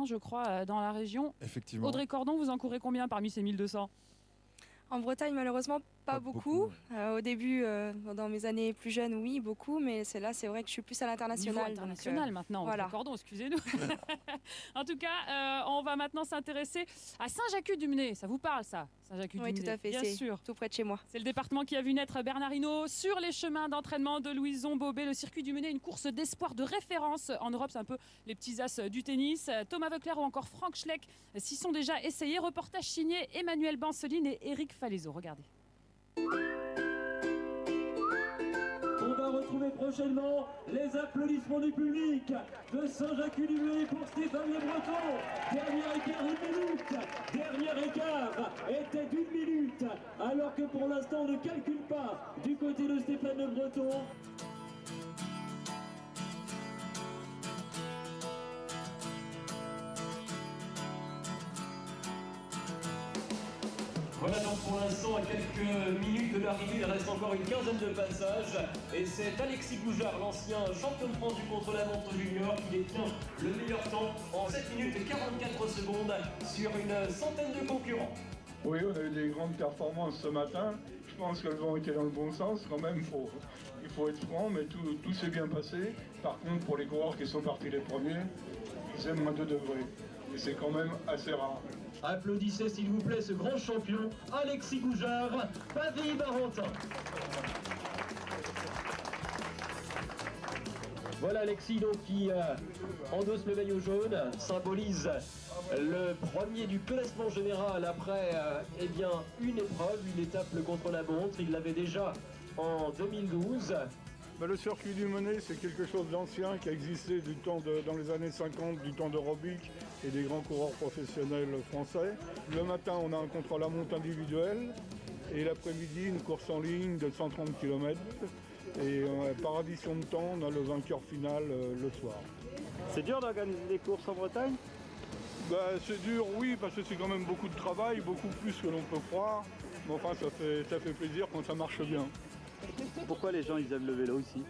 je crois, dans la région. Effectivement. Audrey Cordon, vous en courez combien parmi ces 1200? En Bretagne, malheureusement, pas beaucoup. Au début, dans mes années plus jeunes, oui, beaucoup, mais c'est vrai que je suis plus à l'international. Niveau international maintenant, voilà. Audrey Cordon, excusez-nous. En tout cas, on va maintenant s'intéresser à Saint-Jacques-du-Mnez. Ça vous parle, ça? Saint-Jacques-du-Mnez, Oui, tout à fait, bien sûr. tout près de chez moi. C'est le département qui a vu naître Bernard Hinault sur les chemins d'entraînement de Louison Bobet. Le circuit du Mnez, une course d'espoir de référence en Europe. C'est un peu les petits as du tennis. Thomas Voeckler ou encore Franck Schleck s'y sont déjà essayés. Reportage signé Emmanuel Banceline et Éric Falaiseau. Regardez. On va retrouver prochainement les applaudissements du public de Saint-Jacques-du-Mnez pour Stéphane Le Breton. Dernier écart, 1 minute. Dernier écart était d'1 minute. Alors que pour l'instant, on ne calcule pas du côté de Stéphane Le Breton. Voilà donc pour l'instant à quelques minutes de l'arrivée, il reste encore une quinzaine de passages et c'est Alexis Goujard, l'ancien champion de France du contre-la-montre junior qui détient le meilleur temps en 7 minutes et 44 secondes sur une centaine de concurrents. Oui, on a eu des grandes performances ce matin. Je pense qu'elles ont été dans le bon sens quand même. Il faut être franc, mais tout s'est bien passé. Par contre, pour les coureurs qui sont partis les premiers, ils aiment moins 2 degrés. Et c'est quand même assez rare. Applaudissez s'il vous plaît ce grand champion, Alexis Goujard, Pavie-Barentin. Voilà Alexis donc qui endosse le maillot jaune, symbolise le premier du classement général après eh bien, une épreuve, une étape le contre-la-montre. Il l'avait déjà en 2012. Le circuit du Mnez, c'est quelque chose d'ancien qui a existé dans les années 50, du temps de Robic et des grands coureurs professionnels français. Le matin, on a un contre-la-montre individuel et l'après-midi, une course en ligne de 130 km. Et par addition de temps, on a le vainqueur final le soir. C'est dur d'organiser des courses en Bretagne? C'est dur, oui, parce que c'est quand même beaucoup de travail, beaucoup plus que l'on peut croire. Mais enfin, ça fait plaisir quand ça marche bien. Pourquoi les gens ils aiment le vélo ici?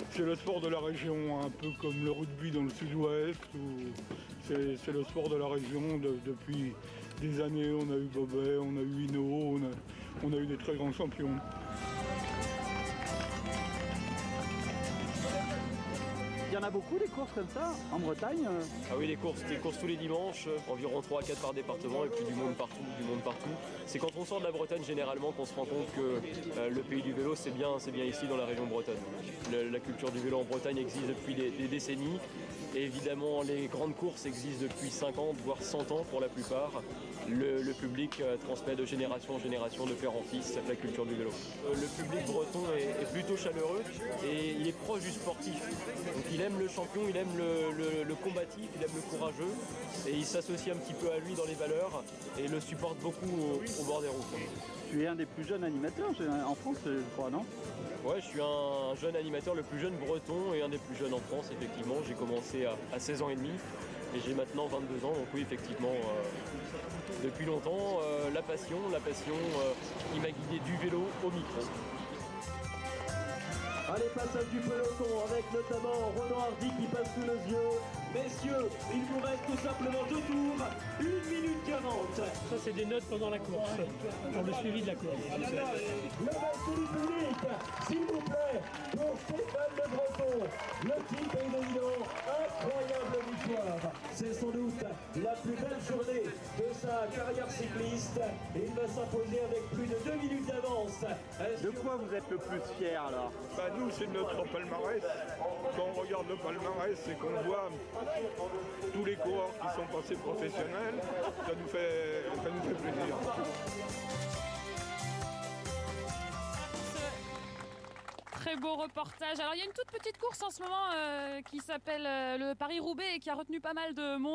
C'est le sport de la région, un peu comme le rugby dans le sud-ouest. C'est le sport de la région depuis des années. On a eu Bobet, on a eu Hinault, on a eu des très grands champions. Il y en a beaucoup des courses comme ça en Bretagne? Ah oui, des courses tous les dimanches, environ 3 à 4 par département et puis du monde partout. C'est quand on sort de la Bretagne généralement qu'on se rend compte que le pays du vélo c'est bien ici dans la région bretonne. La culture du vélo en Bretagne existe depuis des décennies et évidemment les grandes courses existent depuis 50 voire 100 ans pour la plupart. Le public transmet de génération en génération, de père en fils, la culture du vélo. Le public breton est plutôt chaleureux et il est proche du sportif. Donc il aime le champion, il aime le combatif, il aime le courageux et il s'associe un petit peu à lui dans les valeurs et le supporte beaucoup au bord des routes. Tu es un des plus jeunes animateurs en France, je crois, non? Ouais, je suis un jeune animateur, le plus jeune breton et un des plus jeunes en France, effectivement. J'ai commencé à 16 ans et demi et j'ai maintenant 22 ans, donc oui, effectivement, depuis longtemps, la passion qui m'a guidé du vélo au micro. Allez, passage du peloton avec notamment Ronan Hardy qui passe sous nos yeux. Messieurs, il vous reste tout simplement 2 tours, 1 minute 40. Ça, c'est des notes pendant la course, pour le suivi de la course. Le reste du public, s'il vous plaît, pour Stéphane Le Breton. Le type est évident, incroyable victoire. C'est sans doute la plus belle journée de sa carrière cycliste. Et il va s'imposer avec plus de 2 minutes d'avance. De quoi vous êtes le plus fier alors? Nous, c'est notre palmarès. Quand on regarde le palmarès, c'est qu'on voit tous les coureurs qui sont passés professionnels. Ça nous fait plaisir. Très beau reportage. Alors il y a une toute petite course en ce moment qui s'appelle le Paris-Roubaix et qui a retenu pas mal de monde.